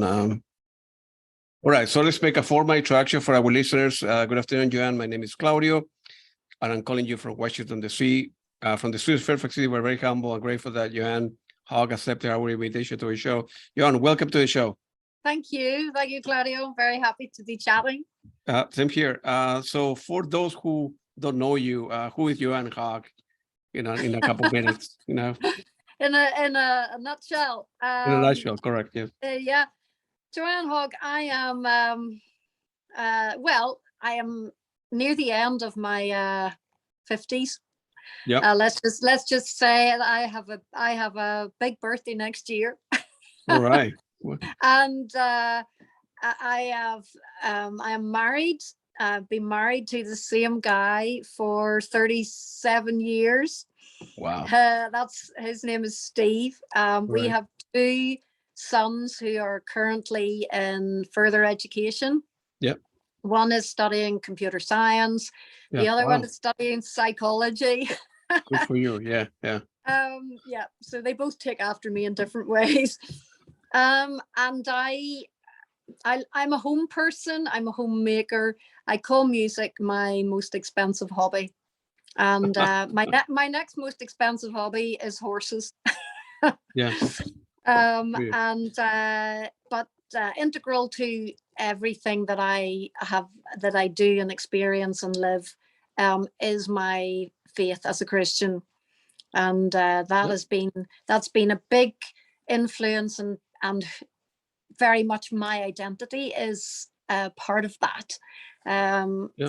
And all right, so let's make a formal introduction for our listeners. Good afternoon, Joanne. My name is Claudio, and I'm calling you from Washington, D.C. From the streets of Fairfax City. We're very humble and grateful that Joanne Hogg accepted our invitation to the show. Joanne, welcome to the show. Thank you, Claudio. Very happy to be chatting. Same here. So for those who don't know you, who is Joanne Hogg? In a couple of minutes, In a nutshell. In a nutshell, correct? Yes. Yeah, Joanne Hogg. I am. Well, I am near the end of my 50s. Yeah. Let's just say I have a big birthday next year. All right. And I am married. I've been married to the same guy for 37 years. Wow. His name is Steve. We have 2 sons who are currently in further education. Yep. One is studying computer science. Yeah. The other one is studying psychology. Good for you. Yeah. Yeah. Yeah. So they both take after me in different ways. And I'm a home person. I'm a homemaker. I call music my most expensive hobby. And my next most expensive hobby is horses. Yeah. But integral to everything that I do and experience and live is my faith as a Christian. And that's been a big influence and very much my identity is part of that,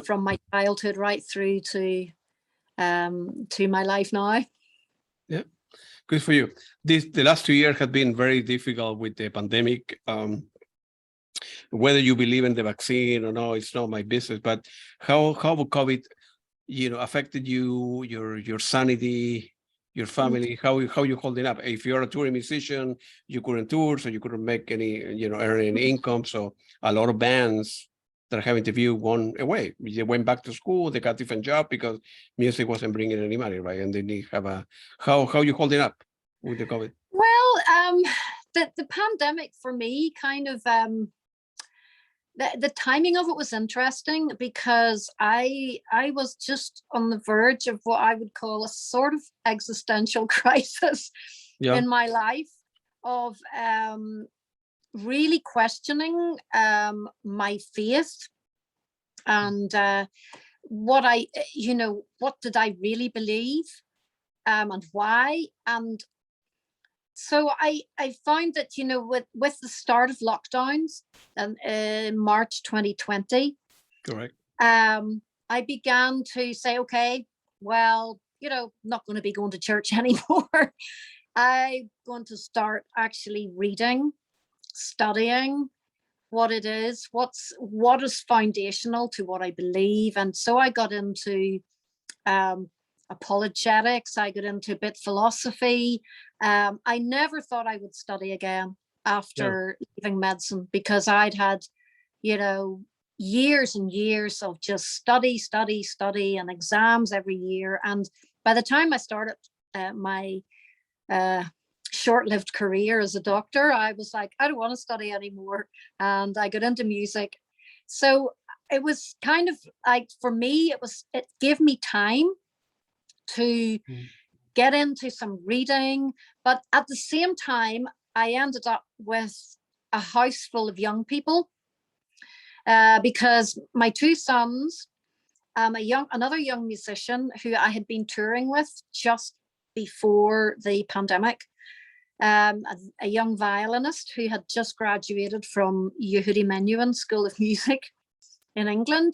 from my childhood right through to my life now. Yeah, good for you. The last 2 years have been very difficult with the pandemic. Whether you believe in the vaccine or no, it's not my business. But how COVID, affected you, your sanity, your family? How you holding up? If you're a touring musician, you couldn't tour, so you couldn't make any, earn any income. So a lot of bands that are having to view one away. They went back to school, they got different job because music wasn't bringing any money, right? And then they have how you holding up with the COVID? Well, the pandemic for me kind of the timing of it was interesting because I was just on the verge of what I would call a sort of existential crisis in my life of really questioning my faith and what did I really believe and why. And so I found that, with the start of lockdowns in March 2020, correct, I began to say, okay, well, not going to be going to church anymore. I'm going to start actually reading, studying what it is, what is foundational to what I believe. And so I got into apologetics. I got into a bit philosophy. I never thought I would study again after leaving medicine because I'd had, years and years of just study and exams every year. And by the time I started my short-lived career as a doctor, I was like, I don't want to study anymore. And I got into music. So it was kind of like, for me, it gave me time to get into some reading. But at the same time, I ended up with a house full of young people because my 2 sons, another young musician who I had been touring with just before the pandemic, a young violinist who had just graduated from Yehudi Menuhin School of Music in England.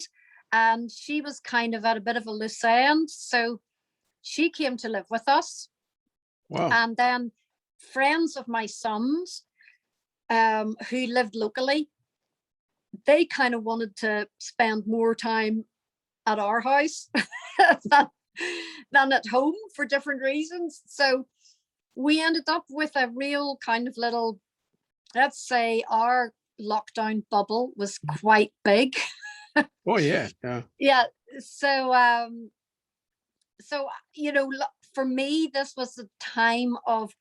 And she was kind of at a bit of a loose end. So she came to live with us. Wow. And then friends of my sons who lived locally, they kind of wanted to spend more time at our house than at home for different reasons. So we ended up with a real kind of little, let's say our lockdown bubble was quite big. Oh yeah. Yeah. So for me, this was a time of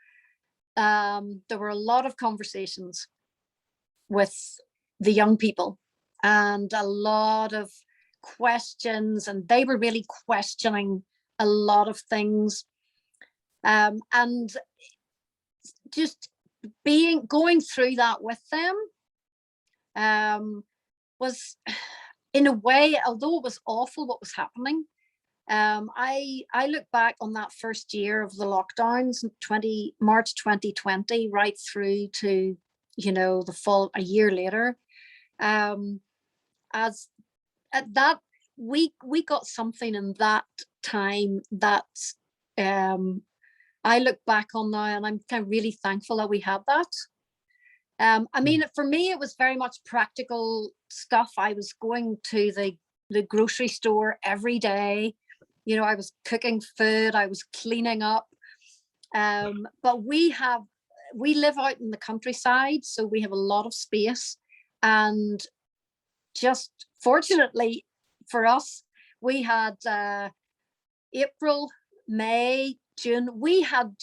there were a lot of conversations with the young people, and a lot of questions, and they were really questioning a lot of things, and just going through that with them was, in a way, although it was awful what was happening, I look back on that first year of the lockdowns, March 2020, right through to, the fall a year later, as at that we got something in that time that I look back on now, and I'm kind of really thankful that we had that. I mean, for me, it was very much practical stuff. I was going to the grocery store every day. I was cooking food, I was cleaning up. But we live out in the countryside, so we have a lot of space. And just fortunately for us, we had April, May, June. We had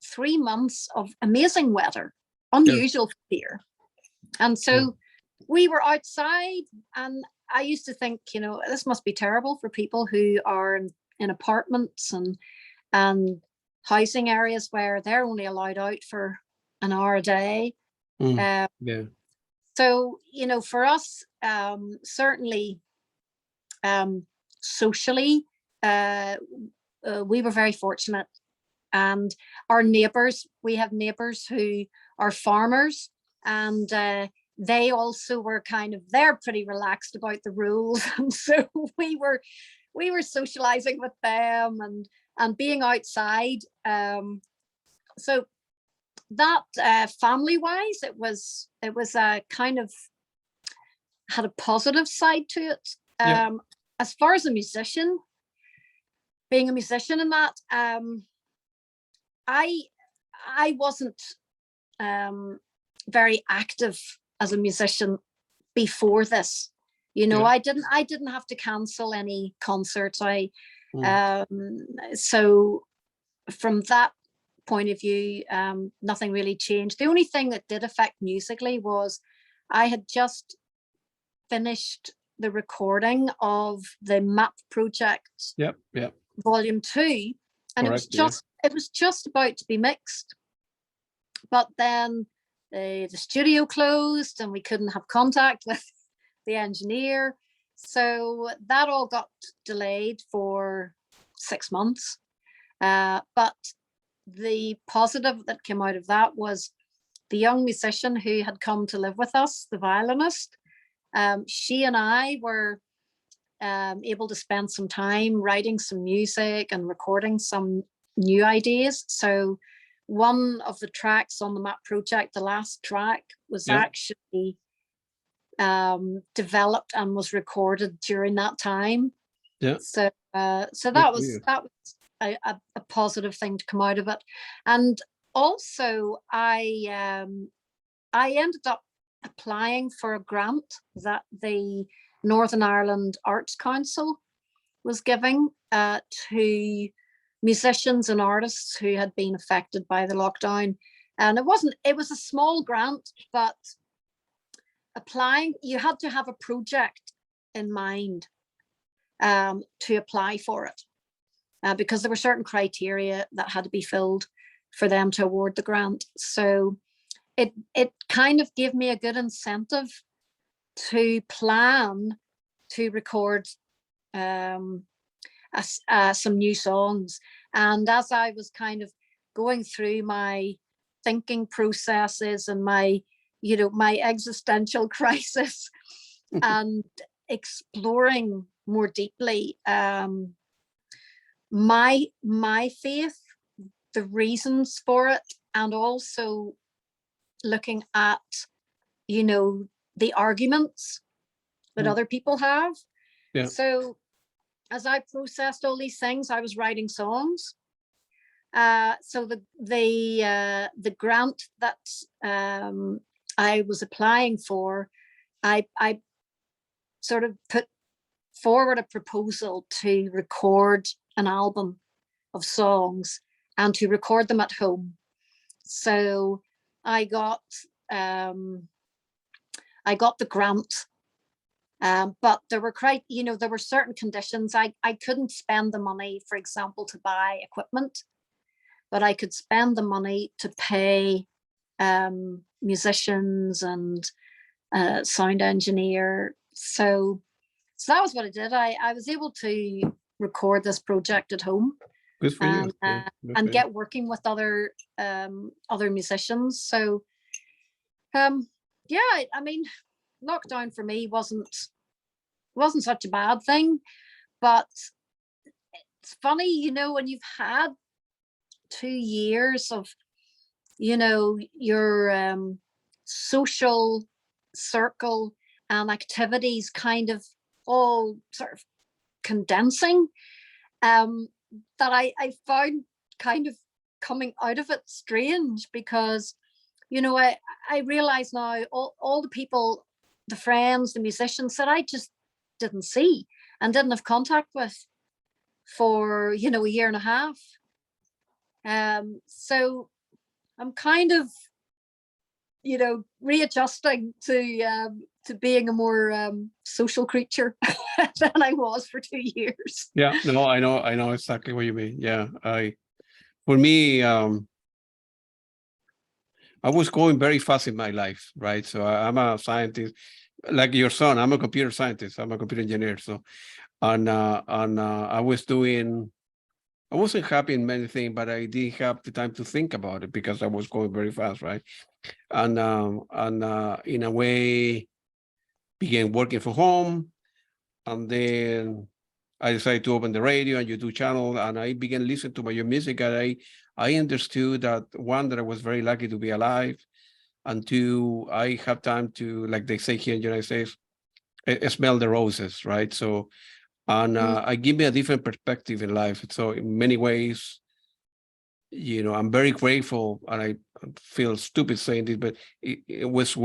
3 months of amazing weather, unusual for here. And so we were outside, and I used to think, this must be terrible for people who are in apartments and housing areas where they're only allowed out for an hour a day. So, for us, certainly socially, we were very fortunate. And our neighbors, we have neighbors who are farmers, and they also were they're pretty relaxed about the rules. And so we were socializing with them and being outside. So that family wise, it was a kind of had a positive side to it. As far as being a musician in that, I wasn't very active as a musician before this. I didn't have to cancel any concerts. So from that point of view, nothing really changed. The only thing that did affect musically was I had just finished the recording of the MAP project, volume 2, and it was just about to be mixed, but then the studio closed and we couldn't have contact with the engineer, so that all got delayed for 6 months. But the positive that came out of that was the young musician who had come to live with us, the violinist. She and I were able to spend some time writing some music and recording some new ideas. So one of the tracks on the MAP project, the last track, was actually developed and was recorded during that time. So that was a positive thing to come out of it. And also I ended up applying for a grant that the Northern Ireland Arts Council was giving to musicians and artists who had been affected by the lockdown. And it was a small grant, but applying, you had to have a project in mind to apply for it, because there were certain criteria that had to be filled for them to award the grant. So it kind of gave me a good incentive to plan to record some new songs. And as I was kind of going through my thinking processes and my existential crisis and exploring more deeply my faith, the reasons for it, and also looking at the arguments that other people have. So as I processed all these things, I was writing songs. So the grant that I was applying for, I sort of put forward a proposal to record an album of songs and to record them at home. So I got I got the grant. But there were there were certain conditions. I couldn't spend the money, for example, to buy equipment, but I could spend the money to pay musicians and sound engineer. So that was what I did. I was able to record this project at home. Good for you. And get working with other musicians. So yeah, I mean, lockdown for me wasn't such a bad thing, but it's funny, when you've had 2 years of your social circle and activities kind of all sort of condensing, that I found kind of coming out of it strange, because I realize now all the people, the friends, the musicians that I just didn't see and didn't have contact with for a year and a half. So I'm kind of readjusting to being a more social creature than I was for 2 years. Yeah, no, I know exactly what you mean. Yeah, for me, I was going very fast in my life, right? So I'm a scientist, like your son. I'm a computer scientist. I'm a computer engineer. So, I wasn't happy in many things, but I didn't have the time to think about it because I was going very fast, right? And in a way, began working from home, and then I decided to open the radio and YouTube channel, and I began listening to my music, and I understood that, one, that I was very lucky to be alive, and two, I have time to, like they say here in the United States, smell the roses, right? So, and I give me a different perspective in life. So in many ways, I'm very grateful, and I feel stupid saying this, but it was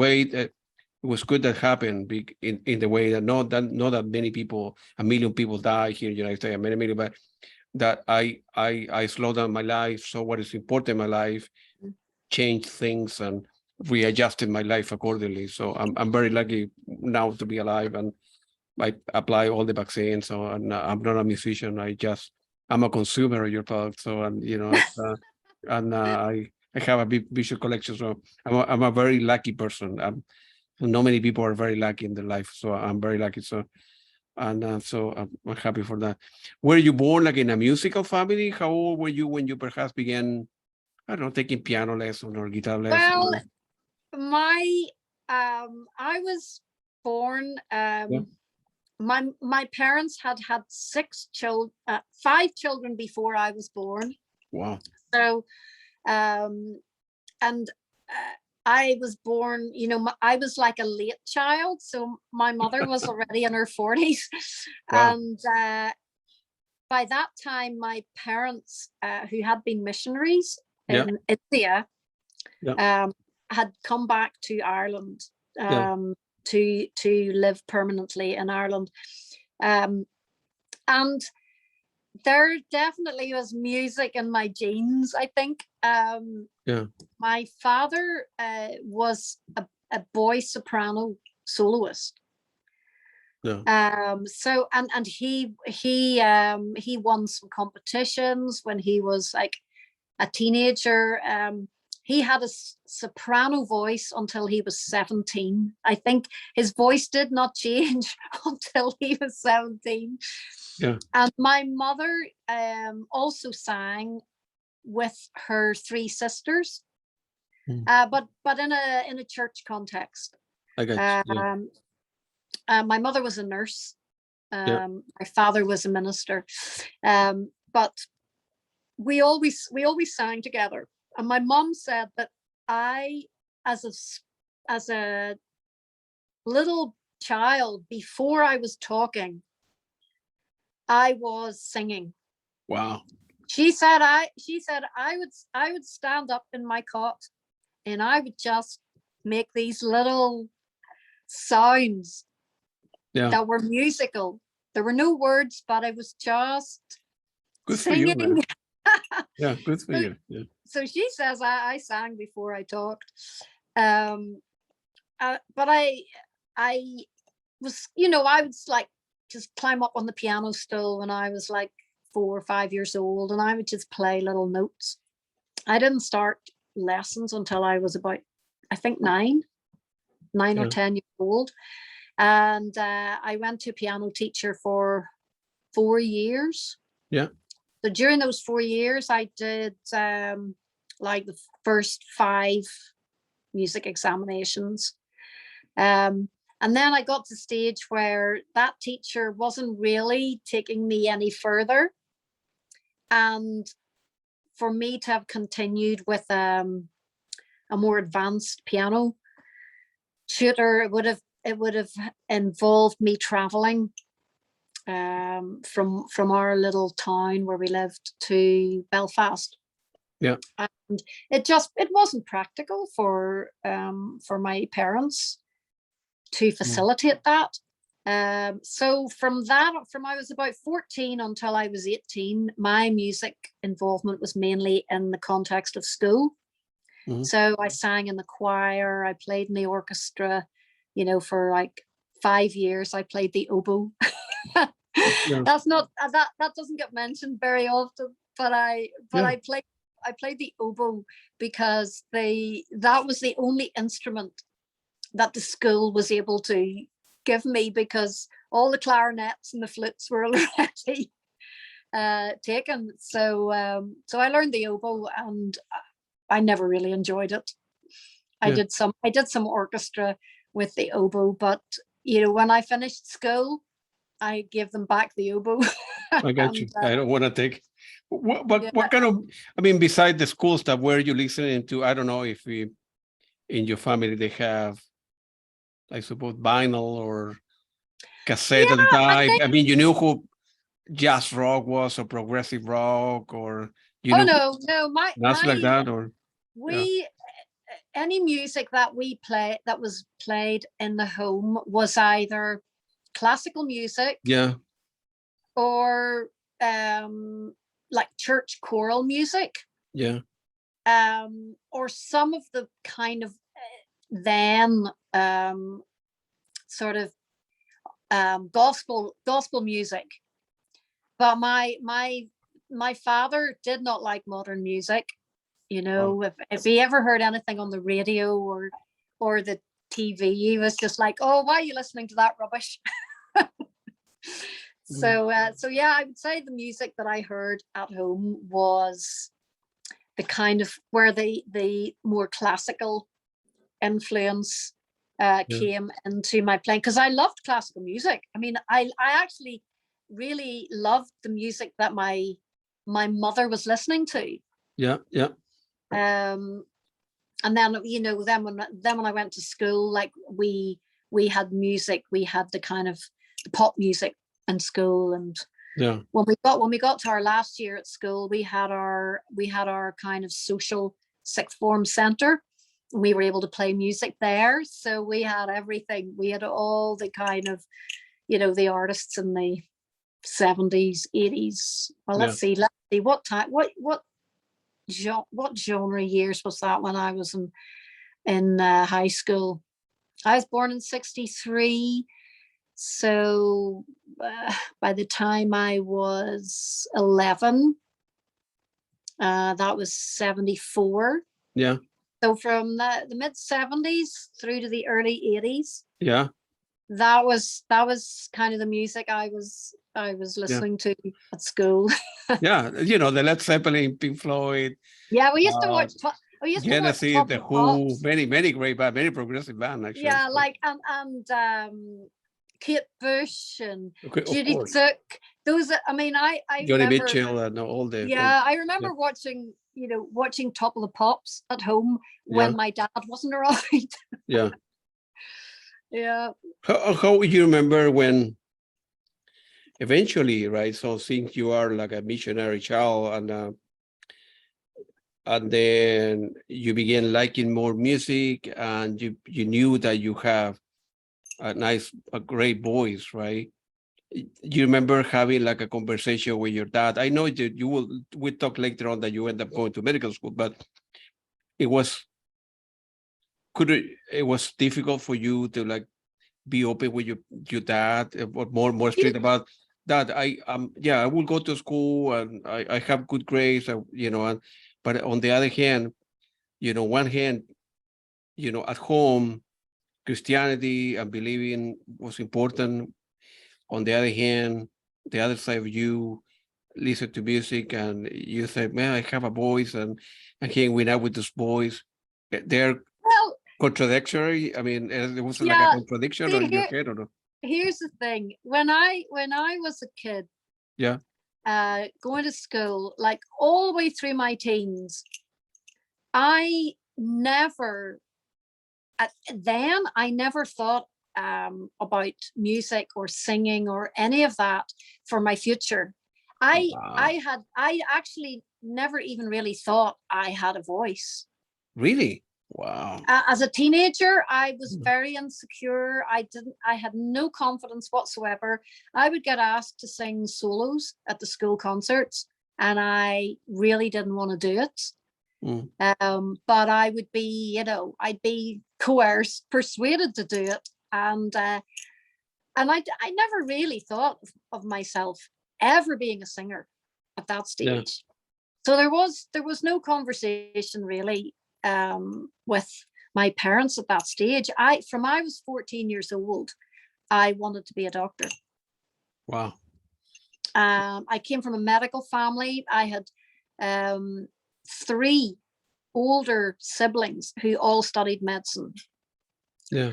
good that happened in the way that not that many people, 1 million people die here in the United States, many million, but that I slowed down my life, so what is important in my life, changed things, and readjusted my life accordingly. So I'm very lucky now to be alive, and I apply all the vaccines. So, and I'm not a musician. I'm a consumer of your product. So, and I have a big visual collection. So I'm a very lucky person. Not many people are very lucky in their life. So I'm very lucky. So, and so I'm happy for that. Were you born like in a musical family? How old were you when you perhaps began, I don't know, taking piano lessons or guitar lessons? Well, I was born. My parents had 5 children before I was born. Wow. So, and I was born, I was like a late child. So my mother was already in her 40s. Wow. And by that time, my parents, who had been missionaries in India, had come back to Ireland. To live permanently in Ireland. And there definitely was music in my genes, I think. My father was a boy soprano soloist. So and he won some competitions when he was like a teenager. He had a soprano voice until he was 17. I think his voice did not change until he was 17. Yeah. And my mother also sang with her 3 sisters, but in a church context. I got you. My mother was a nurse. My father was a minister, but we always sang together. And my mom said that I, as a little child, before I was talking, I was singing. Wow. She said I would stand up in my cot and I would just make these little sounds that were musical. There were no words, but I was just good singing. For you, man. Yeah, good for you. Yeah. So she says I sang before I talked. But I was, I would like just climb up on the piano stool when I was like 4 or 5 years old, and I would just play little notes. I didn't start lessons until I was about, I think, nine or 10 years old. And I went to a piano teacher for 4 years. Yeah. So during those 4 years, I did like the first 5 music examinations. And then I got to the stage where that teacher wasn't really taking me any further. And for me to have continued with a more advanced piano tutor, it would have involved me traveling from our little town where we lived to Belfast. Yeah. And it wasn't practical for my parents to facilitate that. So from I was about 14 until I was 18, my music involvement was mainly in the context of school. Mm-hmm. So I sang in the choir, I played in the orchestra, for like 5 years. I played the oboe. Yeah. That's not that doesn't get mentioned very often, but I played the oboe because that was the only instrument that the school was able to give me, because all the clarinets and the flutes were already taken. So I learned the oboe, and I never really enjoyed it. Yeah. I did some orchestra with the oboe, but when I finished school, I gave them back the oboe. I got you. I don't want to take. What kind of? I mean, beside the school stuff, where are you listening to? I don't know if in your family they have, I suppose, vinyl or cassette at the time. I mean, you knew who jazz rock was, or progressive rock, or no, nothing like that, or any music that was played in the home was either classical music, or like church choral music, or some of the kind of then sort of gospel music. But my father did not like modern music. If he ever heard anything on the radio or the TV, he was just like, "Oh, why are you listening to that rubbish?" So yeah, I would say the music that I heard at home was the kind of where the more classical influence came into my playing, because I loved classical music. I mean, I actually really loved the music that my mother was listening to. And then when I went to school, like we had music, we had the kind of pop music in school, and when we got to our last year at school, we had our kind of social sixth form center. We were able to play music there, so we had everything. We had all the kind of the artists in the 70s, 80s. Well, let's see what time, what genre years was that when I was in high school. I was born in 63, so by the time I was 11, that was 74. So from the mid 70s through to the early 80s, that was kind of the music I was listening to at school. The Led Zeppelin, Pink Floyd. Yeah, we used to watch. We used Genesis, to watch the Who, many great bands, many progressive bands actually. Yeah, like and Kate Bush and Judy Duke. Those, I mean, I Johnny remember, Mitchell and all the. Yeah, I remember watching Top of the Pops at home when my dad wasn't around. How would you remember when eventually, right? So since you are like a missionary child, and then you began liking more music, and you knew that you have a great voice, right? You remember having like a conversation with your dad? I know that we'll talk later on that you end up going to medical school, but it was difficult for you to like be open with your dad, or more strict about that. I will go to school and I have good grades, but on the other hand, one hand, at home, Christianity and believing was important. On the other hand, the other side of you listen to music and you say, man, I have a voice and hanging out with those boys. They're Well, contradictory. I mean, it was like a yeah. contradiction See, on your head or no? here's the thing. When I was a kid, Yeah. going to school, like all the way through my teens, I never I never thought about music or singing or any of that for my future. Wow. I actually never even really thought I had a voice. Really? Wow. As a teenager, I was very insecure. I had no confidence whatsoever. I would get asked to sing solos at the school concerts, and I really didn't want to do it. But I would be, I'd be coerced, persuaded to do it. And I never really thought of myself ever being a singer at that stage. Yeah. So there was no conversation really with my parents at that stage. From I was 14 years old, I wanted to be a doctor. Wow. I came from a medical family. I had 3 older siblings who all studied medicine. Yeah.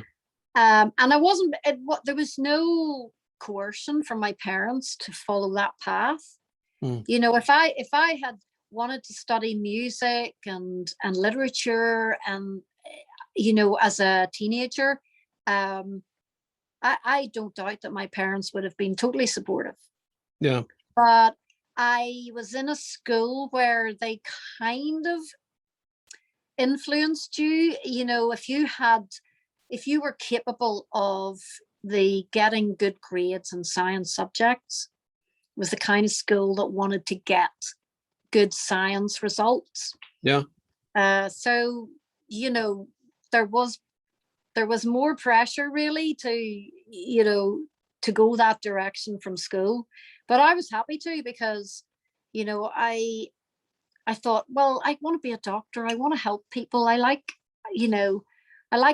And there was no coercion from my parents to follow that path. If I had wanted to study music and literature and as a teenager, I don't doubt that my parents would have been totally supportive. Yeah. But I was in a school where they kind of influenced you. If you were capable of getting good grades in science subjects, it was the kind of school that wanted to get good science results. Yeah. So there was more pressure really to go that direction from school, but I was happy to, because I thought, well, I want to be a doctor. I want to help people. I like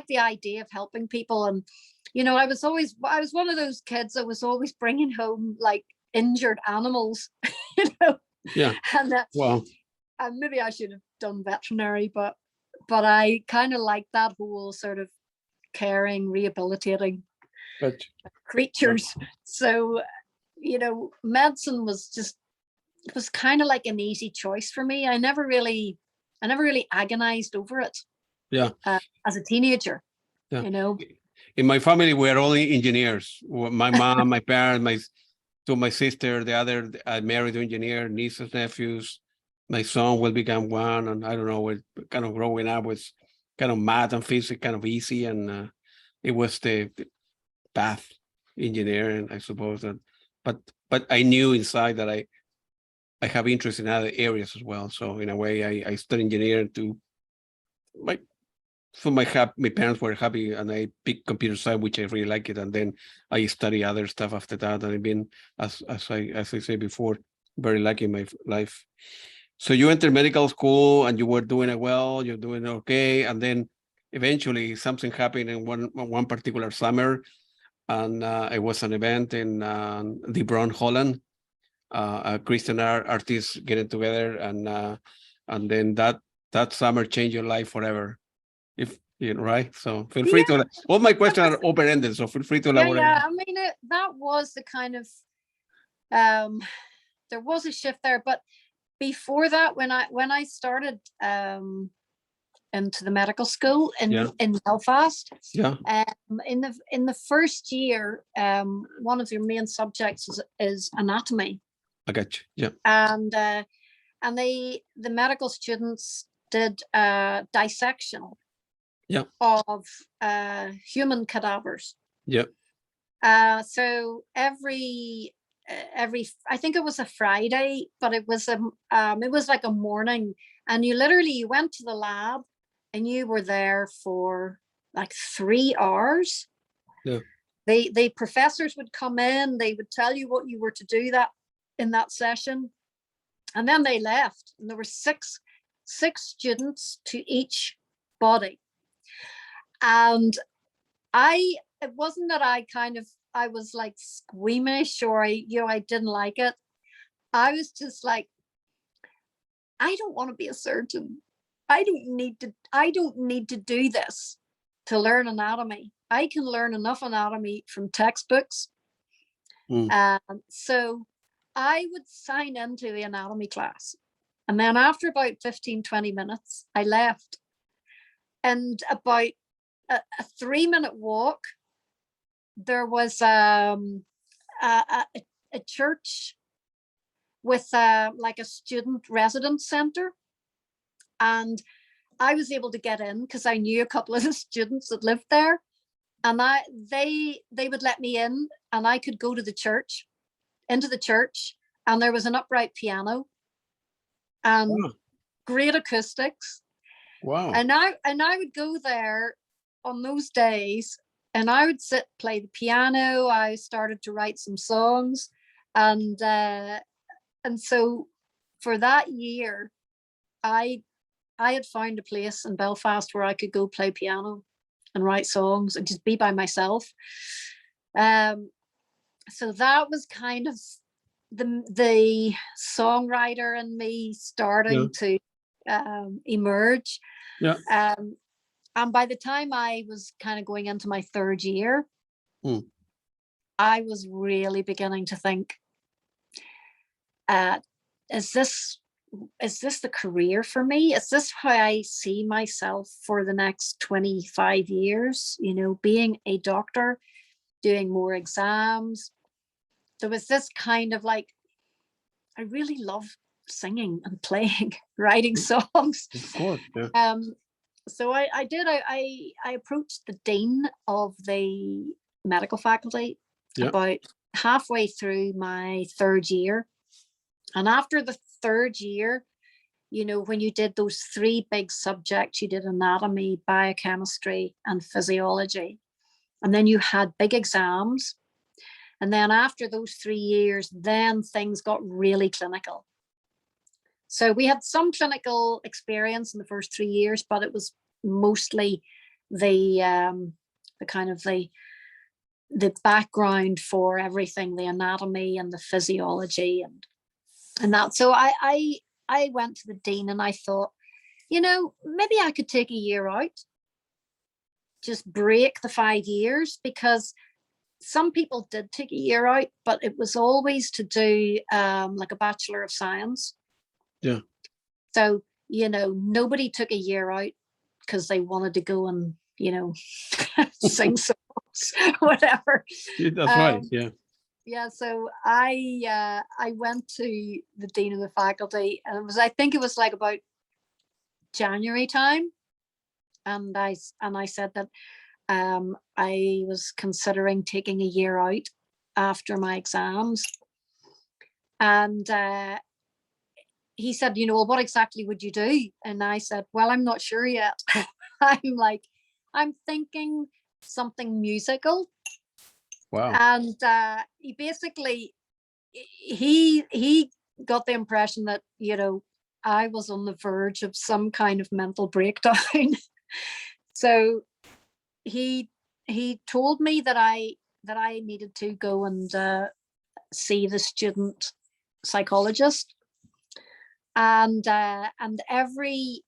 the idea of helping people. And, I was one of those kids that was always bringing home like injured animals, Yeah. And wow. And maybe I should have done veterinary, but I kind of like that whole sort of caring, rehabilitating creatures. Yeah. So, medicine was kind of like an easy choice for me. I never really agonized over it. Yeah. As a teenager. Yeah. In my family, we're only engineers. My mom, my parents, my sister, the other, I married an engineer, nieces, nephews. My son will become one, and I don't know, we're kind of growing up with kind of math and physics kind of easy, and it was the path, engineering, I suppose. But I knew inside that I have interest in other areas as well. So in a way, I studied engineering my parents were happy, and I picked computer science, which I really like it, and then I study other stuff after that. And I've been, as I say before, very lucky in my life. So you entered medical school and you were doing it well, you're doing okay, and then eventually something happened in one particular summer, and it was an event in DeBron, Holland, Christian artists getting together, and then that summer changed your life forever. If right, so feel free to. All my questions are open-ended, so feel free to elaborate. Yeah. I mean, that was the kind of there was a shift there, but before that, when I started into the medical school in Belfast, in the first year, one of your main subjects is anatomy. I got you. Yeah, and the medical students did dissection. Yeah. Of human cadavers. Yeah. So every I think it was a Friday, but it was like a morning, and you went to the lab and you were there for like 3 hours. Yeah. the professors would come in, they would tell you what you were to do that in that session, and then they left, and there were six students to each body. And it wasn't that I was like squeamish, or I didn't like it. I was just like, I don't want to be a surgeon. I don't need to do this to learn anatomy. I can learn enough anatomy from textbooks. So I would sign into the anatomy class. And then after about 15, 20 minutes, I left. And about a 3-minute walk, there was a church with like a student residence center. And I was able to get in because I knew a couple of the students that lived there. And they would let me in, and I could go to the church, into the church, and there was an upright piano and great acoustics. Wow. And I would go there on those days, and I would sit, play the piano. I started to write some songs, and so for that year, I had found a place in Belfast where I could go play piano and write songs and just be by myself. So that was kind of the songwriter in me starting to emerge. And by the time I was kind of going into my 3rd year, I was really beginning to think, is this the career for me? Is this how I see myself for the next 25 years? Being a doctor, doing more exams. There was this kind of like, I really love singing and playing, writing songs. Of course, yeah. So I approached the dean of the medical faculty about halfway through my 3rd year. And after the 3rd year, when you did those 3 big subjects, you did anatomy, biochemistry, and physiology. And then you had big exams. And then after those 3 years, then things got really clinical. So we had some clinical experience in the first 3 years, but it was mostly the kind of the background for everything, the anatomy and the physiology and that. So I went to the dean, and I thought, maybe I could take a year out, just break the 5 years, because some people did take a year out, but it was always to do like a Bachelor of Science. Yeah. So, nobody took a year out because they wanted to go and, sing songs, whatever. That's right. Yeah. Yeah. So I went to the dean of the faculty, and I think it was like about January time. And I said that I was considering taking a year out after my exams. And he said, well, what exactly would you do? And I said, well, I'm not sure yet. I'm thinking something musical. Wow. And he basically, he got the impression that, I was on the verge of some kind of mental breakdown. So he told me that I needed to go and see the student psychologist, and every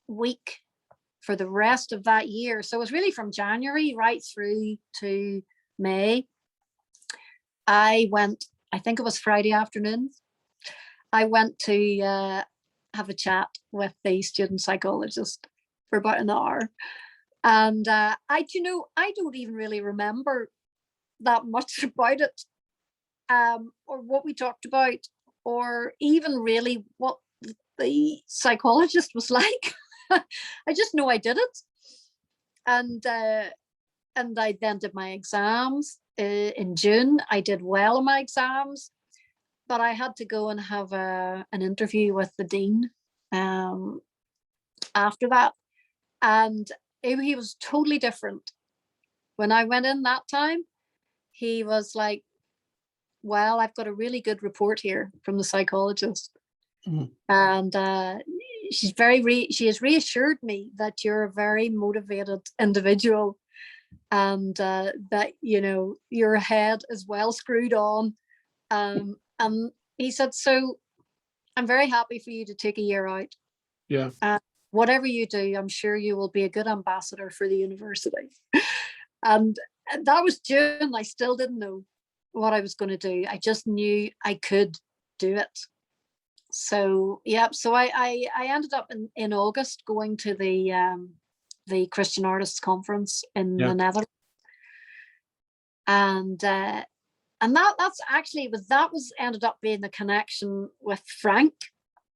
week for the rest of that year. So it was really from January right through to May. I went, I think it was Friday afternoon, I went to have a chat with the student psychologist for about an hour. And I don't even really remember that much about it, or what we talked about, or even really what the psychologist was like. I just know I did it. And I then did my exams in June. I did well in my exams, but I had to go and have an interview with the dean after that. And he was totally different. When I went in that time, he was like, well, I've got a really good report here from the psychologist. Mhm. And she has reassured me that you're a very motivated individual, and that, you know, your head is well screwed on. And he said, so I'm very happy for you to take a year out. Yeah. Whatever you do, I'm sure you will be a good ambassador for the university. And that was June. I still didn't know what I was going to do. I just knew I could do it. So yeah, so I ended up in August going to the Christian Artists Conference in Yeah. the Netherlands, and that's actually was ended up being the connection with Frank,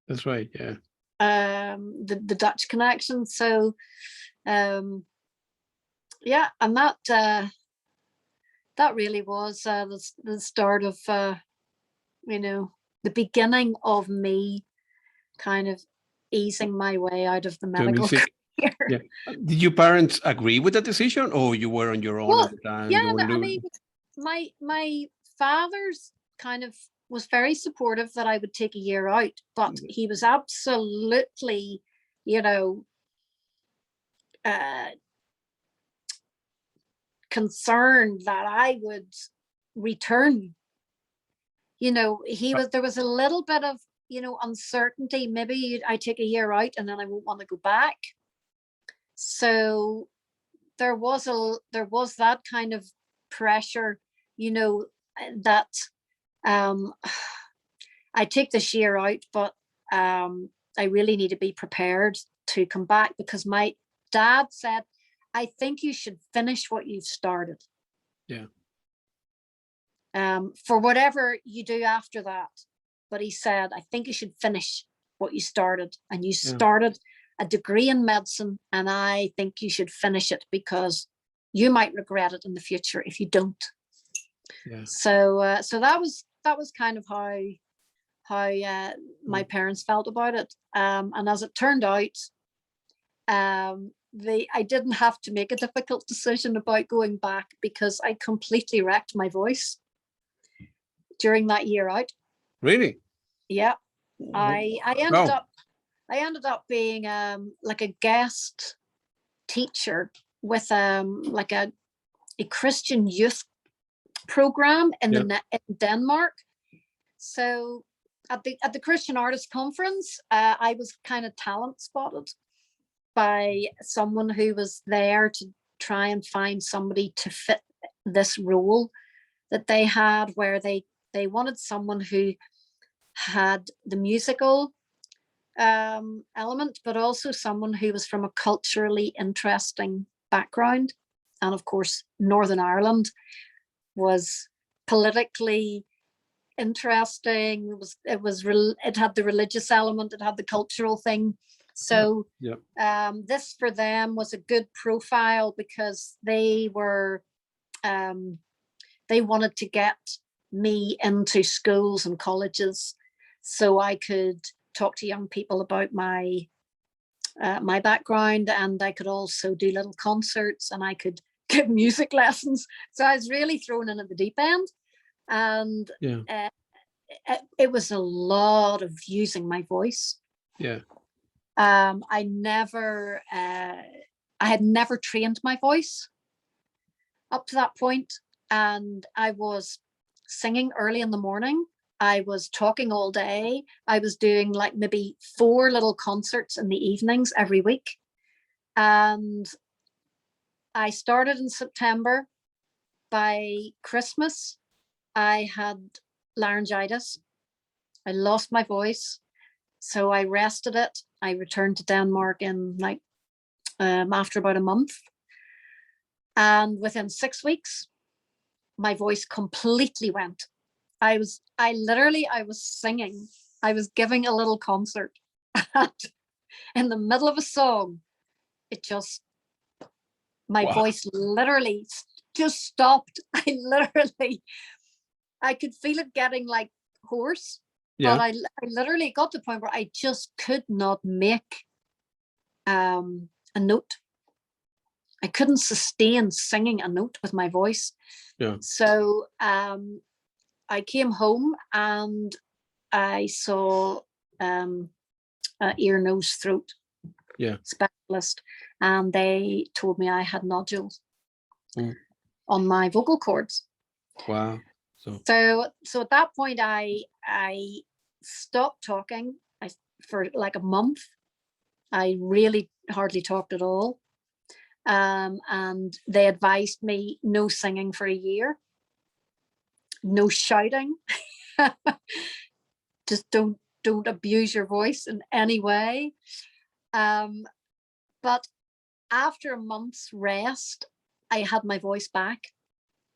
That's right. Yeah. the Dutch connection. So yeah, and that really was the start of you know, the beginning of me kind of easing my way out of the To medical music. career. Yeah. Did your parents agree with the decision, or you were on your own Well, at the time? yeah, You were I mean, my father's kind of was very supportive that I would take a year out, but he was absolutely, you know, concerned that I would return. You know, there was a little bit of, you know, uncertainty. Maybe I take a year out and then I won't want to go back. So there was that kind of pressure, you know, that I take this year out, but I really need to be prepared to come back, because my dad said, I think you should finish what you've started. Yeah. For whatever you do after that. But he said, I think you should finish what you started. And you started a degree in medicine, and I think you should finish it, because you might regret it in the future if you don't. Yeah. So so that was kind of how my parents felt about it. And as it turned out, I didn't have to make a difficult decision about going back, because I completely wrecked my voice during that year out. Really? Yeah. I ended up being like a guest teacher with like a Christian youth program in in Denmark. So at the Christian Artists Conference, I was kind of talent spotted by someone who was there to try and find somebody to fit this role that they had, where they wanted someone who had the musical element, but also someone who was from a culturally interesting background. And of course, Northern Ireland was politically interesting. It had the religious element, it had the cultural thing. So this for them was a good profile, because they wanted to get me into schools and colleges so I could talk to young people about my background, and I could also do little concerts, and I could give music lessons. So I was really thrown in at the deep end, and it was a lot of using my voice. Yeah. I had never trained my voice up to that point, and I was singing early in the morning. I was talking all day. I was doing like maybe 4 little concerts in the evenings every week. And I started in September. By Christmas, I had laryngitis. I lost my voice. So I rested it. I returned to Denmark in like after about a month. And within 6 weeks, my voice completely went. I was singing. I was giving a little concert. And in the middle of a song, my voice literally just stopped. I could feel it getting like hoarse. Yeah. But I literally got to the point where I just could not make a note. I couldn't sustain singing a note with my voice. Yeah. So I came home and I saw ear, nose, throat specialist, and they told me I had nodules on my vocal cords. Wow. So at that point, I stopped talking. For like a month, I really hardly talked at all. And they advised me no singing for a year, no shouting. Just don't abuse your voice in any way. But after a month's rest, I had my voice back,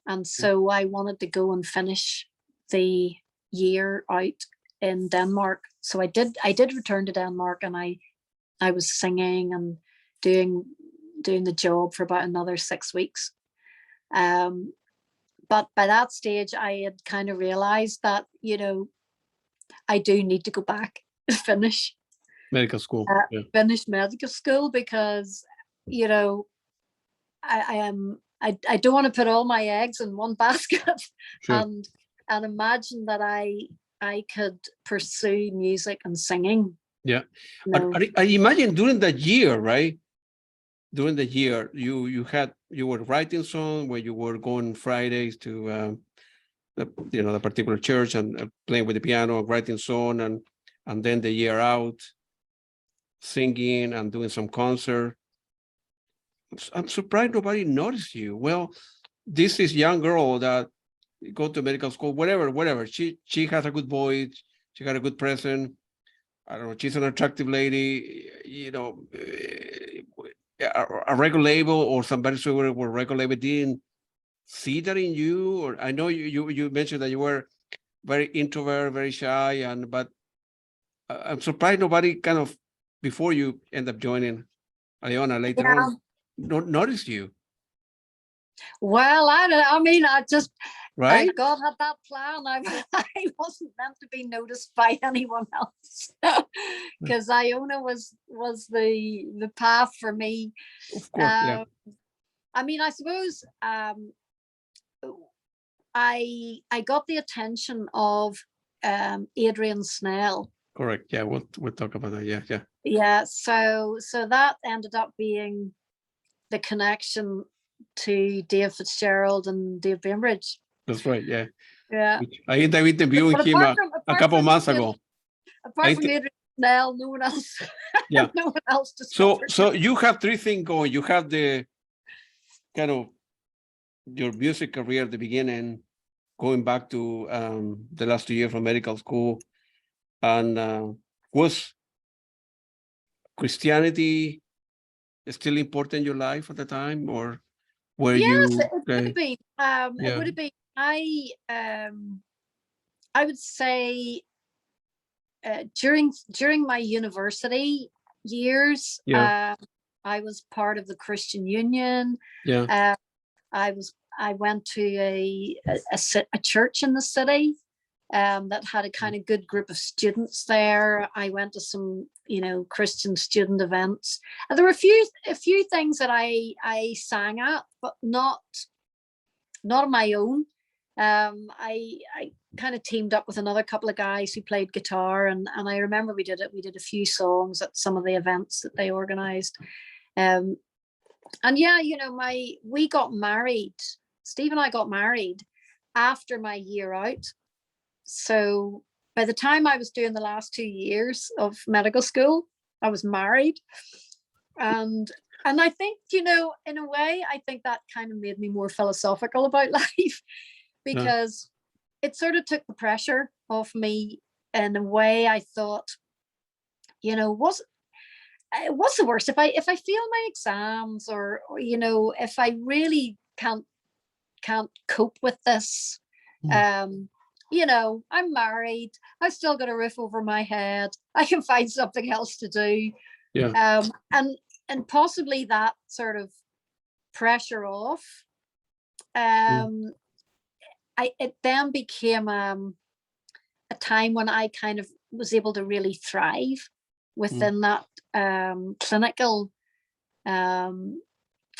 and so I wanted to go and finish the year out in Denmark. So I did return to Denmark, and I was singing and doing the job for about another 6 weeks. But by that stage, I had kind of realized that, I do need to go back and finish medical school. Finish medical school, because, I don't want to put all my eggs in one basket. Sure. and imagine that I could pursue music and singing. Yeah. I imagine during that year, right? During the year, you were writing songs where you were going Fridays to the particular church and playing with the piano and writing song, and then the year out singing and doing some concert. I'm surprised nobody noticed you. Well, this is young girl that go to medical school, whatever. She has a good voice. She got a good presence. I don't know. She's an attractive lady. A record label or somebody who were record label didn't see that in you. Or I know you mentioned that you were very introvert, very shy, but I'm surprised nobody kind of before you end up joining IONA later on noticed you. Well, I don't. I mean, Right? God had that plan. I wasn't meant to be noticed by anyone else, because IONA was the path for me. Of course, yeah. I mean, I suppose I got the attention of Adrian Snell. Correct. Yeah, we'll talk about that. Yeah. Yeah. So that ended up being the connection to Dave Fitzgerald and Dave Bainbridge. That's right. Yeah. Yeah. I interviewed him a couple of months ago. Apart from Adrian Snell, no one else. Yeah. No one else. So you have three things going. You have the kind of your music career at the beginning, going back to the last 2 years from medical school, and was Christianity still important in your life at the time, or were yes, you? It would have been. It would have been. I would say during my university years, I was part of the Christian Union. Yeah. I went to a church in the city that had a kind of good group of students there. I went to some, Christian student events. And there were a few things that I sang at, but not on my own. I kind of teamed up with another couple of guys who played guitar, and I remember we did a few songs at some of the events that they organized. And yeah, we got married. Steve and I got married after my year out. So by the time I was doing the last 2 years of medical school, I was married. And I think, in a way, I think that kind of made me more philosophical about life, because it sort of took the pressure off me in a way. I thought, what's the worst if I fail my exams, or if I really can't cope with this. I'm married. I still got a roof over my head. I can find something else to do. Yeah. And possibly that sort of pressure off. It then became a time when I kind of was able to really thrive within that clinical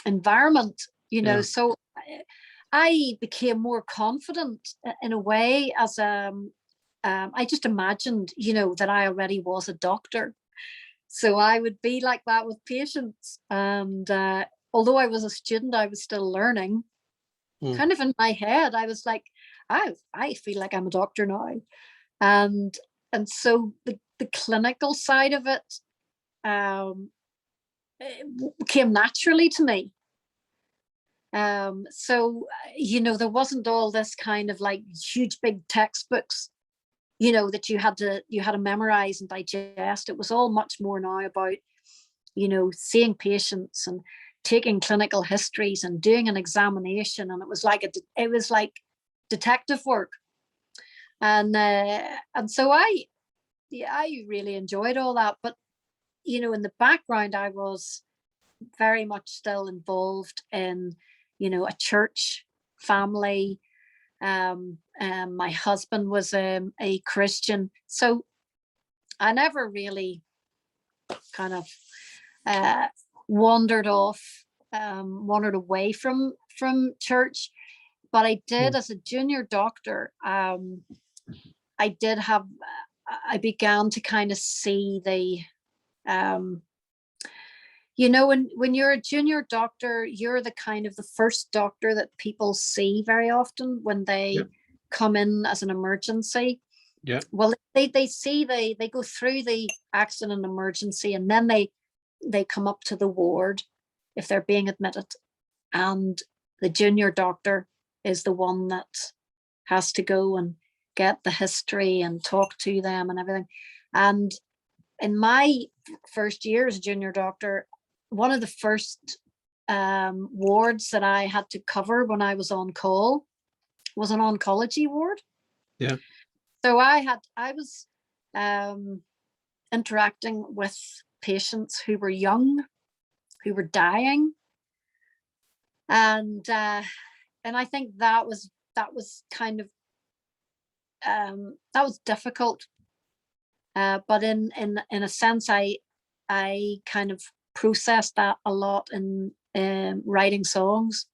environment, Yeah. so I became more confident in a way as I just imagined, that I already was a doctor. So I would be like that with patients. And although I was a student, I was still learning. Kind of in my head, I was like, I feel like I'm a doctor now. And so the clinical side of it came naturally to me. So, there wasn't all this kind of like huge big textbooks, that you had to memorize and digest. It was all much more now about, seeing patients and taking clinical histories and doing an examination. And it was like detective work. And so I really enjoyed all that. But, in the background, I was very much still involved in, a church family. My husband was a Christian, so I never really kind of wandered away from church. But I did, as a junior doctor, I began to kind of see the when you're a junior doctor, you're the kind of the first doctor that people see very often when they come in as an emergency. Yeah. Well, they go through the accident emergency, and then they come up to the ward if they're being admitted. And the junior doctor is the one that has to go and get the history and talk to them and everything. And in my first year as a junior doctor, one of the first wards that I had to cover when I was on call was an oncology ward. Yeah. So I was interacting with patients who were young, who were dying, and I think that was kind of that was difficult. But in a sense, I kind of processed that a lot in writing songs.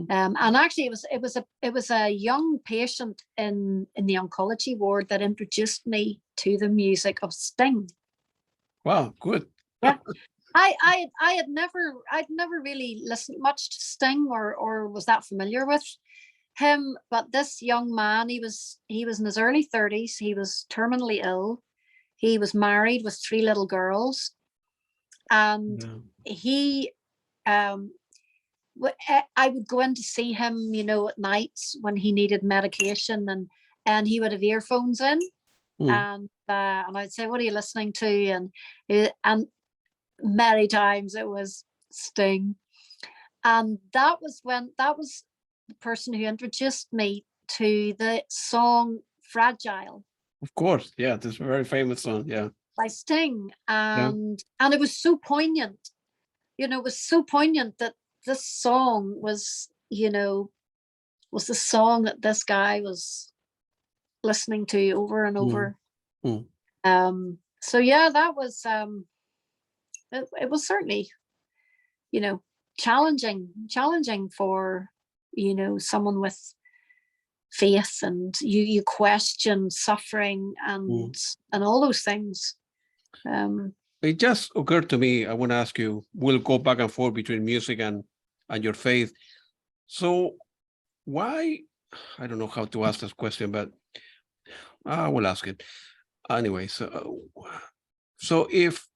And actually, it was a young patient in the oncology ward that introduced me to the music of Sting. Wow, good. Yeah, I'd never really listened much to Sting or was that familiar with him. But this young man, he was in his early 30s. He was terminally ill. He was married with 3 little girls, and he I would go in to see him, at nights when he needed medication, and he would have earphones in, and I'd say, "What are you listening to?" And many times it was Sting, and that was the person who introduced me to the song "Fragile." Of course, yeah, this very famous song, yeah, by Sting, and it was so poignant. It was so poignant that this song was the song that this guy was listening to over and over. So yeah, that was it was certainly challenging for someone with faith, and you question suffering and all those things. It just occurred to me, I want to ask you, we'll go back and forth between music and your faith. So why, I don't know how to ask this question, but I will ask it anyway. So if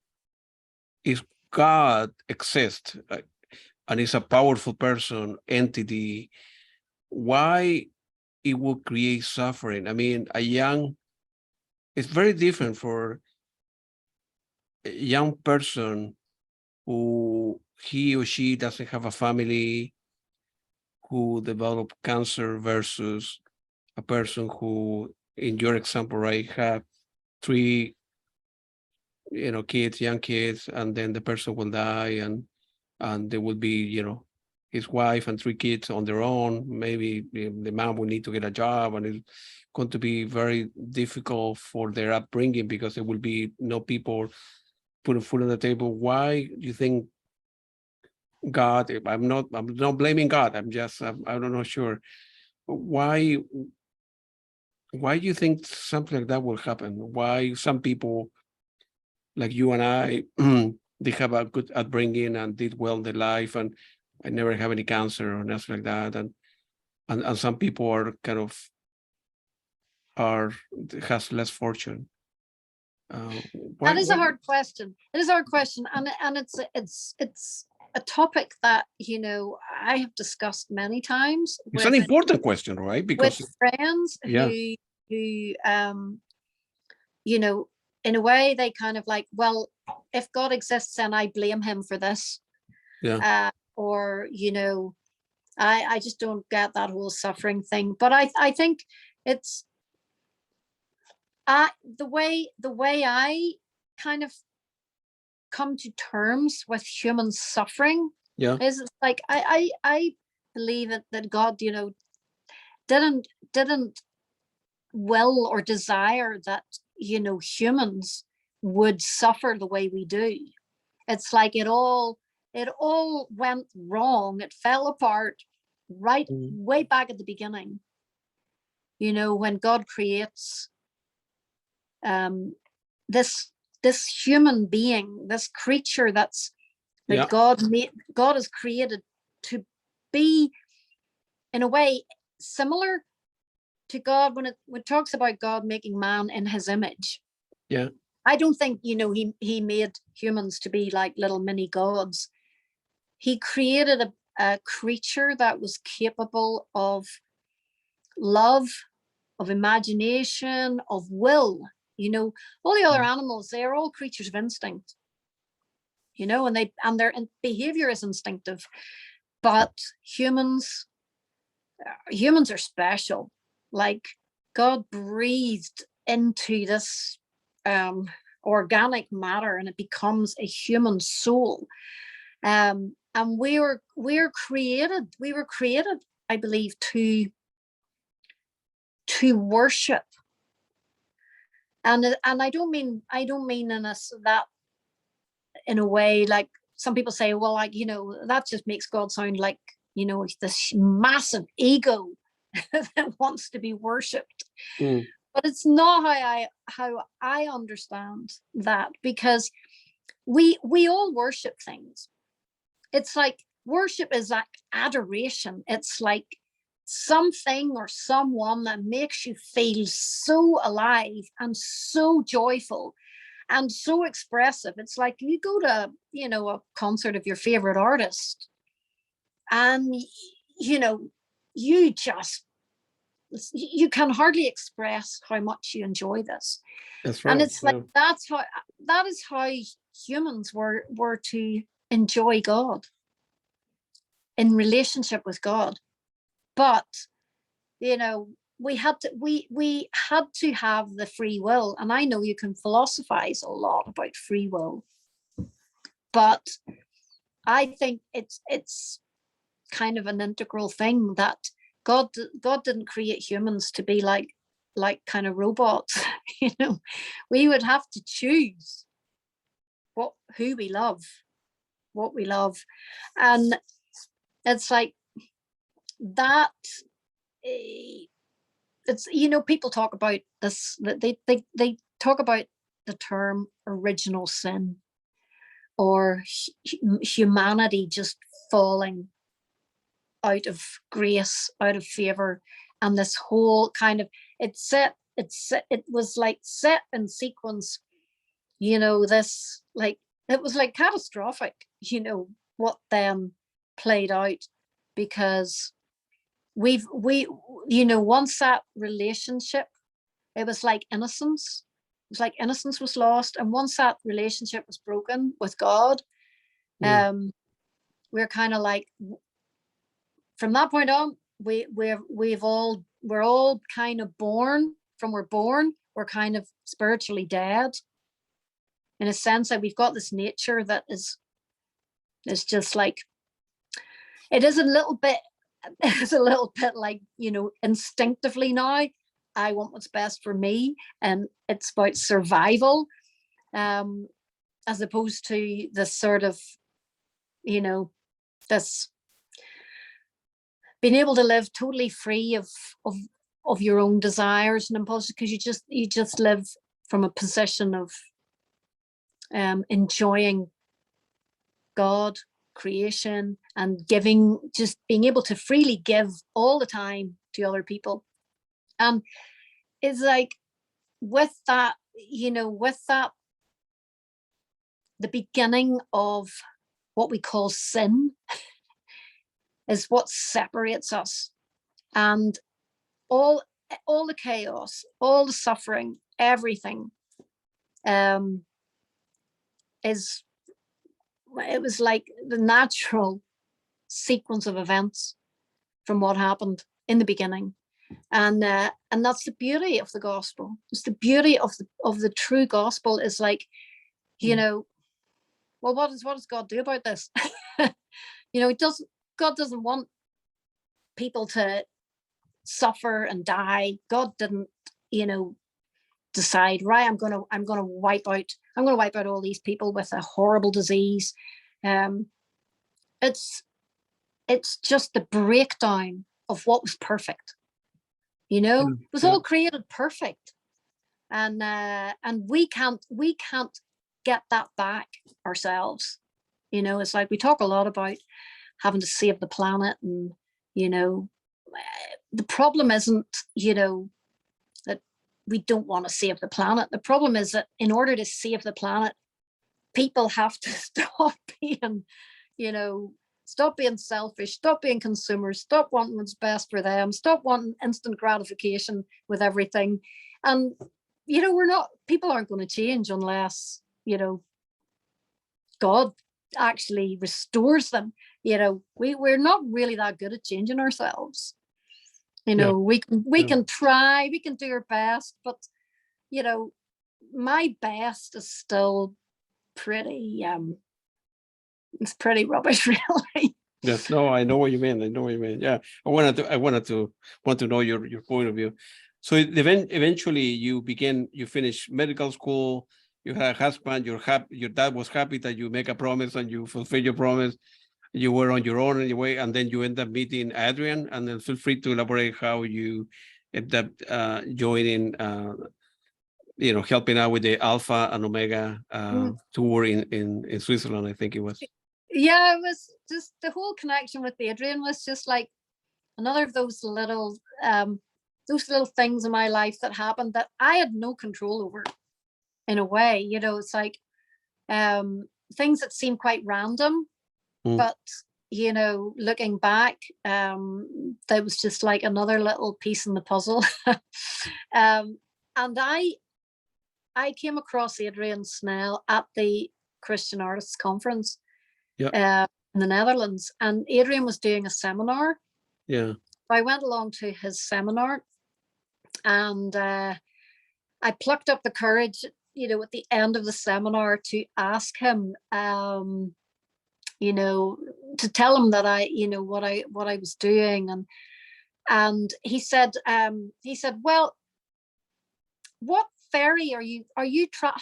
God exists and is a powerful person, entity, why it will create suffering? I mean, it's very different for a young person who he or she doesn't have a family, who developed cancer, versus a person who, in your example, right, have 3 kids, young kids, and then the person will die, and there will be his wife and 3 kids on their own. Maybe the mom will need to get a job, and it's going to be very difficult for their upbringing because there will be no people putting food on the table. Why do you think God. I'm not blaming God. I'm not sure. Why do you think something like that will happen? Why some people like you and I, they have a good upbringing and did well in their life, and I never have any cancer or nothing like that, and some people are kind of are has less fortune. That is a Why? hard question. It is a hard question, and it's a topic that I have discussed many times It's an with important question, right? Because friends yeah, who in a way they kind of like, well, if God exists and I blame him for this, yeah, or I just don't get that whole suffering thing. But I think it's the way I kind of come to terms with human suffering yeah, is it's like I believe that God didn't will or desire that humans would suffer the way we do. It's like it all went wrong. It fell apart right way back at the beginning, when God creates this human being, this creature that yeah, God has created to be in a way similar to God. When it talks about God making man in his image, yeah, I don't think he made humans to be like little mini gods. He created a creature that was capable of love, of imagination, of will. All the other animals, they're all creatures of instinct, and their behavior is instinctive. But humans are special. Like, God breathed into this organic matter, and it becomes a human soul. And we're created. We were created, I believe, to worship. And I don't mean in that in a way like some people say, well, like, that just makes God sound like, this massive ego that wants to be worshipped. mm, But it's not how I understand that, because we all worship things. It's like worship is like adoration. It's like something or someone that makes you feel so alive and so joyful and so expressive. It's like you go to, a concert of your favorite artist, and you just you can hardly express how much you enjoy this. that's And right. it's like Yeah, that is how humans were to enjoy God, in relationship with God. But we had to have the free will. And I know you can philosophize a lot about free will, but I think it's kind of an integral thing that God didn't create humans to be like kind of robots. We would have to choose who we love, what we love. And it's like that. It's people talk about this, that they talk about the term original sin, or humanity just falling out of grace, out of favor. And this whole kind of it was like set in sequence, this, like, it was like catastrophic, what then played out. Because we once that relationship, it was like innocence. It was like innocence was lost. And once that relationship was broken with God, mm, we're kind of like, from that point on, we're all kind of we're kind of spiritually dead, in a sense that we've got this nature that is just like, it is a little bit it's a little bit like, instinctively now, I want what's best for me, and it's about survival, as opposed to the sort of, this being able to live totally free of your own desires and impulses, because you just live from a position of enjoying God, creation, and giving, just being able to freely give all the time to other people. And it's like, with that, the beginning of what we call sin is what separates us. And all the chaos, all the suffering, everything it was like the natural sequence of events from what happened in the beginning. And that's the beauty of the gospel. It's the beauty of the true gospel, is like, well, what does God do about this? God doesn't want people to suffer and die. God didn't, decide, right, I'm gonna wipe out all these people with a horrible disease. It's just the breakdown of what was perfect. It was all created perfect, and we can't get that back ourselves. It's like, we talk a lot about having to save the planet, and the problem isn't that we don't want to save the planet. The problem is that in order to save the planet, people have to stop being selfish, stop being consumers, stop wanting what's best for them, stop wanting instant gratification with everything. And people aren't going to change unless God actually restores them. We're not really that good at changing ourselves. We can try, we can do our best, but my best is still pretty it's pretty rubbish, really. Yes, no, I know what you mean. Yeah, I wanted to know your point of view. So eventually you finished medical school. You had a husband. Your dad was happy that you make a promise and you fulfill your promise. You were on your own anyway, and then you end up meeting Adrian. And then feel free to elaborate how you end up joining, helping out with the Alpha and Omega tour in Switzerland, I think it was. Yeah, it was just, the whole connection with Adrian was just like another of those little things in my life that happened that I had no control over, in a way. It's like things that seem quite random, but looking back, that was just like another little piece in the puzzle. And I came across Adrian Snell at the Christian Artists Conference in the Netherlands, and Adrian was doing a seminar. So I went along to his seminar, and I plucked up the courage, at the end of the seminar, to ask him, to tell him that I, what I was doing, and he said, well, what ferry how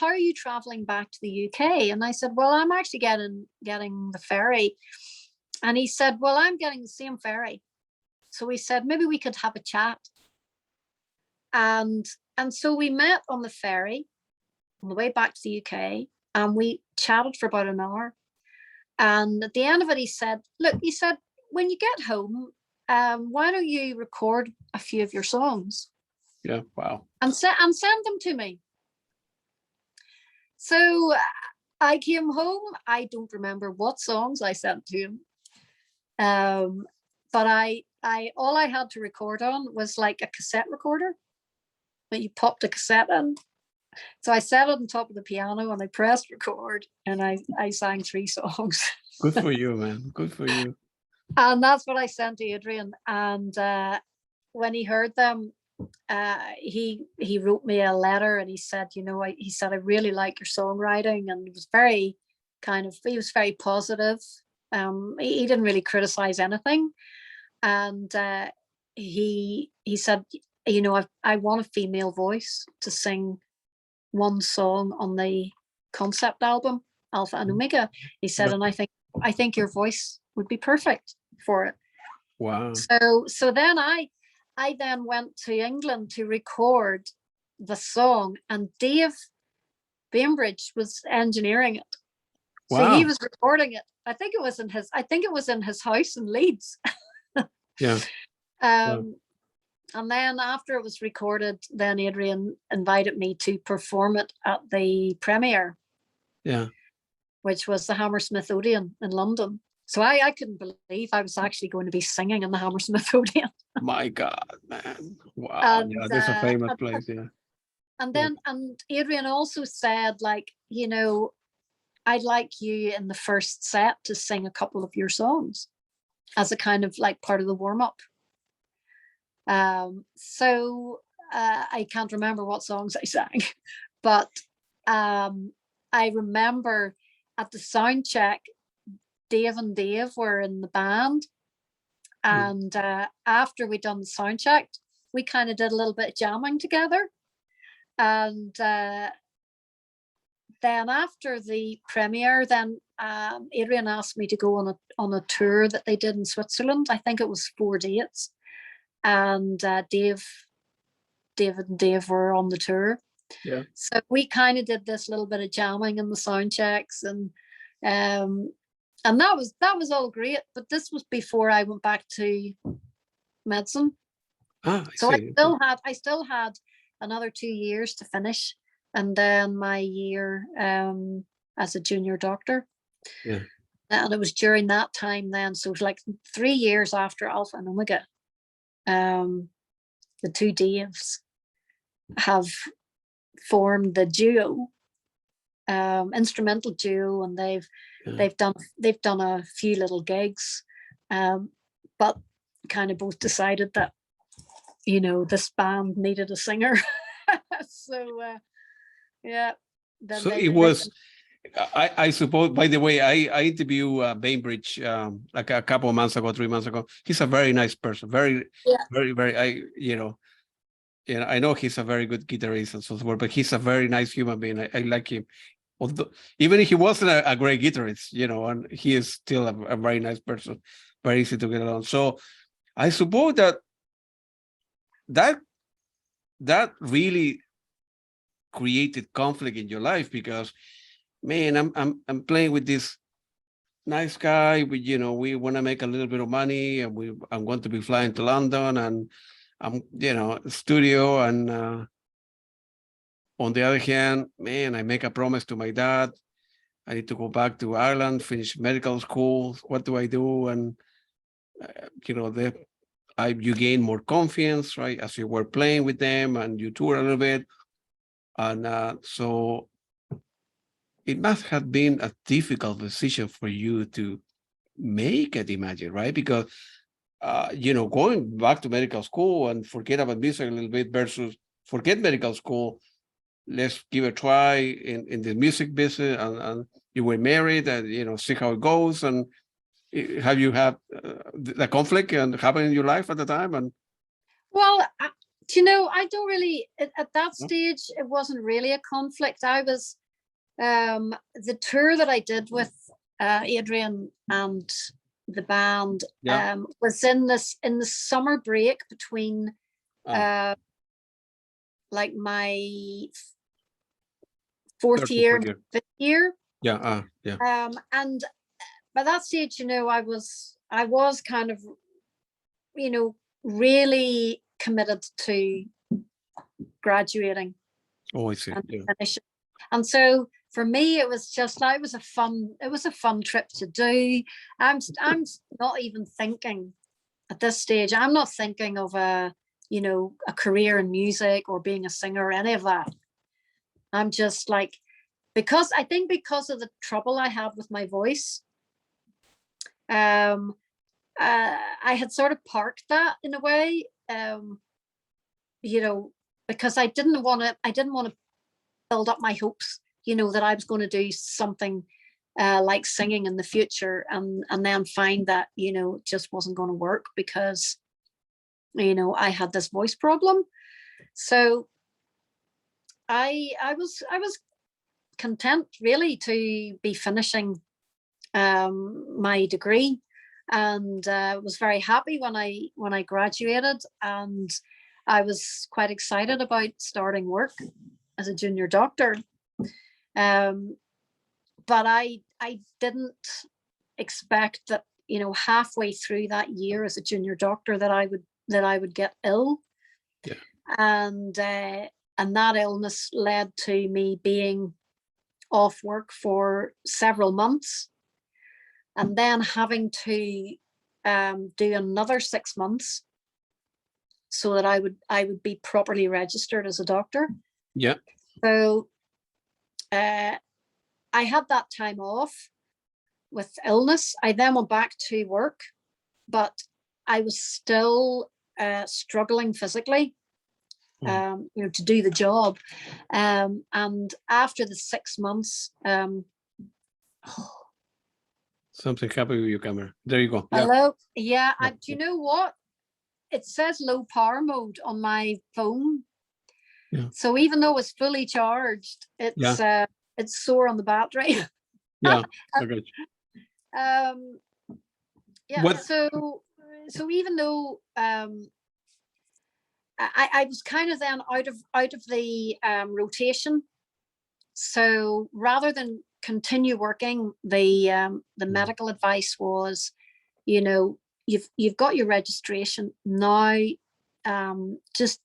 are you traveling back to the UK? And I said, well, I'm actually getting the ferry. And he said, well, I'm getting the same ferry. So we said, maybe we could have a chat. And so we met on the ferry on the way back to the UK, and we chatted for about an hour. And at the end of it, he said, when you get home, why don't you record a few of your songs? Yeah, wow. And send them to me. So I came home. I don't remember what songs I sent to him. But I all I had to record on was like a cassette recorder that you popped a cassette in. So I sat on top of the piano and I pressed record, and I sang 3 songs. Good for you, man. Good for you. And that's what I sent to Adrian. And when he heard them, he wrote me a letter, and he said, I really like your songwriting, and he was very positive. He didn't really criticize anything, and he said, I want a female voice to sing one song on the concept album Alpha and Omega. He said, and I think your voice would be perfect for it. Wow. So then I then went to England to record the song, and Dave Bainbridge was engineering it. So he Wow. was recording it. I think it was in his house in Leeds. Yeah. And then after it was recorded, then Adrian invited me to perform it at the premiere. Yeah. Which was the Hammersmith Odeon in London. So I couldn't believe I was actually going to be singing in the Hammersmith Odeon. My God, man. Wow. And, Yeah, that's a famous place. Yeah. And then, and Adrian also said, like, you know, I'd like you in the first set to sing a couple of your songs as a kind of like part of the warm up. So I can't remember what songs I sang, but I remember at the sound check, Dave and Dave were in the band, and after we'd done the sound check, we kind of did a little bit of jamming together. And then after the premiere, then Adrian asked me to go on a tour that they did in Switzerland. I think it was 4 dates, and David and Dave were on the tour. Yeah. So we kind of did this little bit of jamming in the sound checks, and that was all great. But this was before I went back to medicine. So I still had another 2 years to finish, and then my year as a junior doctor. Yeah. And it was during that time then, so it was like 3 years after Alpha and Omega. The two Daves have formed the duo, instrumental duo, and they've done a few little gigs, but kind of both decided that, you know, this band needed a singer. So yeah. So it was, I suppose, by the way, I interviewed Bainbridge like a couple of months ago, 3 months ago. He's a very nice person, very, very, I know he's a very good guitarist and so forth, but he's a very nice human being. I like him. Although, even if he wasn't a great guitarist, and he is still a very nice person, very easy to get along. So I suppose that really created conflict in your life, because, man, I'm playing with this nice guy. We want to make a little bit of money, and I'm going to be flying to London, and I'm studio, and on the other hand, man, I make a promise to my dad. I need to go back to Ireland, finish medical school. What do I do? And you gain more confidence, right, as you were playing with them, and you tour a little bit, and so it must have been a difficult decision for you to make it, imagine, right? Because going back to medical school and forget about music a little bit versus forget medical school, let's give a try in the music business, and you were married, and see how it goes. And have you had the conflict and happen in your life at the time? And well, I don't really, at that stage, it wasn't really a conflict. I was the tour that I did with Adrian and the band was in the summer break between like my fourth year and fifth year. And by that stage, I was kind of, really committed to graduating. Oh, I see. And finishing. And so for me, it was a fun trip to do. I'm not even thinking at this stage. I'm not thinking of a career in music or being a singer or any of that. I'm just like, because of the trouble I had with my voice, I had sort of parked that in a way, because I didn't want to build up my hopes, that I was going to do something like singing in the future, and then find that, it just wasn't going to work because, I had this voice problem. So I was content really to be finishing my degree and was very happy when I graduated, and I was quite excited about starting work as a junior doctor. But I didn't expect that, you know, halfway through that year as a junior doctor that I would get ill. Yeah. And that illness led to me being off work for several months, and then having to do another 6 months so that I would be properly registered as a doctor. Yeah. So I had that time off with illness. I then went back to work, but I was still struggling physically, you know, to do the job. And after the 6 months, Something happened with your camera. There you go. Yeah. hello, yeah. Do you know what? It says low power mode on my phone. Yeah. So even though it's fully charged, it's sore on the battery. Yeah. Okay. Yeah. What? So even though I was kind of then out of the rotation, so rather than continue working, the medical advice was, you know, you've got your registration now, just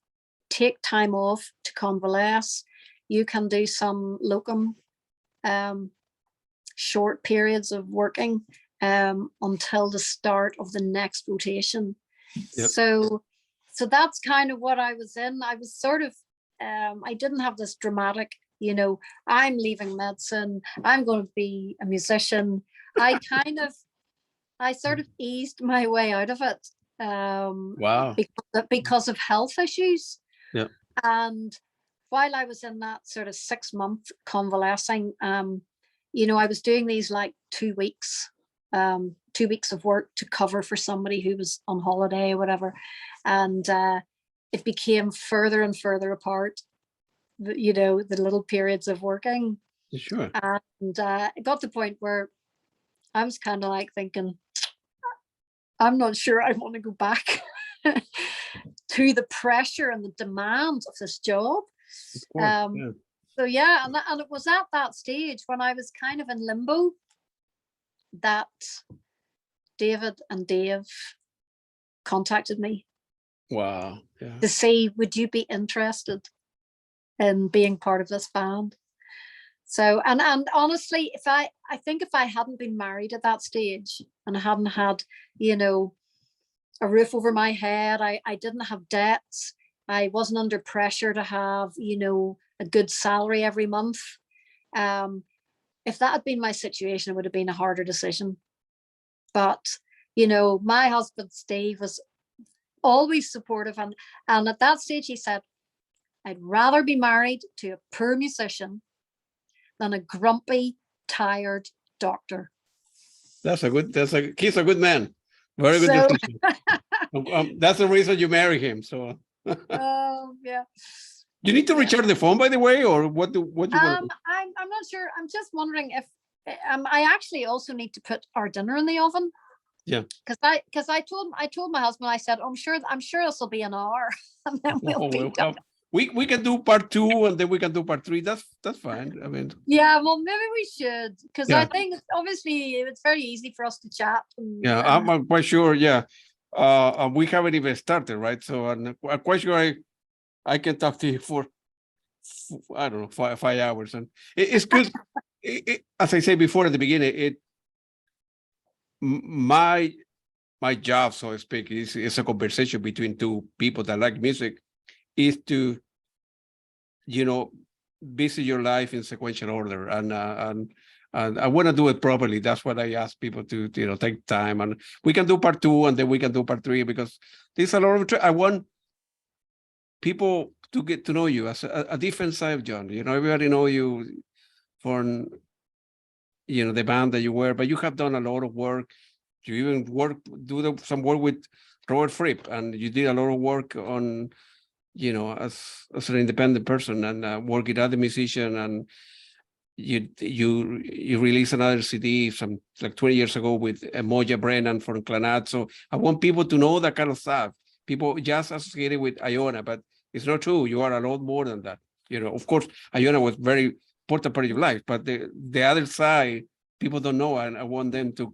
take time off to convalesce. You can do some locum short periods of working until the start of the next rotation. Yep. So that's kind of what I was in. I was sort of I didn't have this dramatic, you know, I'm leaving medicine, I'm going to be a musician. I sort of eased my way out of it. Wow. Because of health issues. Yeah. And while I was in that sort of 6 month convalescing, you know, I was doing these like 2 weeks, 2 weeks of work to cover for somebody who was on holiday or whatever. And it became further and further apart, you know, the little periods of working. Sure. And it got to the point where I was kind of like thinking, I'm not sure I want to go back to the pressure and the demands of this job. Of course, yeah. So yeah, and it was at that stage when I was kind of in limbo that David and Dave contacted me. Wow. Yeah. To say, would you be interested in being part of this band? So, and honestly, I think if I hadn't been married at that stage and I hadn't had, you know, a roof over my head, I didn't have debts, I wasn't under pressure to have, you know, a good salary every month. If that had been my situation, it would have been a harder decision. But, you know, my husband, Steve, was always supportive. And at that stage, he said, I'd rather be married to a poor musician than a grumpy, tired doctor. He's a good man. Very good decision. That's the reason you marry him. So. Yeah. You need to recharge the phone, by the way, or what you want? I'm not sure. I'm just wondering if I actually also need to put our dinner in the oven. Yeah. Because I told my husband, I said, I'm sure this will be an hour, and then we'll be done. We can do part 2 and then we can do part 3. That's fine. I mean. Yeah, well, maybe we should, because I think obviously it's very easy for us to chat. I'm quite sure. Yeah. We haven't even started, right? So I'm quite sure I can talk to you for I don't know 5 hours, and it's good. As I said before at the beginning, my job, so to speak, is a conversation between two people that like music, is to, you know, visit your life in sequential order, and I want to do it properly. That's what I ask people to, you know, take time, and we can do part 2 and then we can do part 3, because there's a lot of I want people to get to know you as a different side of John. You know, everybody know you from, you know, the band that you were, but you have done a lot of work. You even do some work with Robert Fripp, and you did a lot of work on, you know, as an independent person, and working as a musician, and you release another CD some like 20 years ago with Moja Brennan from Clanat. So I want people to know that kind of stuff. People just associated with Iona, but it's not true. You are a lot more than that. Of course, Iona was very important part of your life, but the other side, people don't know, and I want them to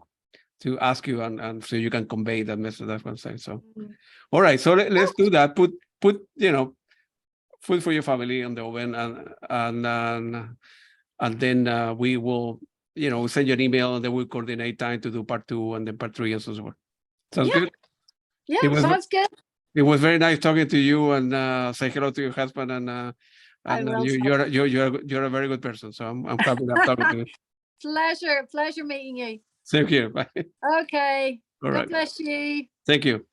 ask you, and so you can convey that message. That's what I'm saying. So, all right, so let's do that. Put food for your family in the oven, and then we will send you an email, and then we'll coordinate time to do part 2 and then part 3 and so forth. Sounds Yeah. good. Yeah, sounds good. It was very nice talking to you, and say hello to your husband, and you're a very good person. So I'm happy I'm talking to you. Pleasure meeting you. Same here. Bye. Okay. All God right. bless you. Thank you.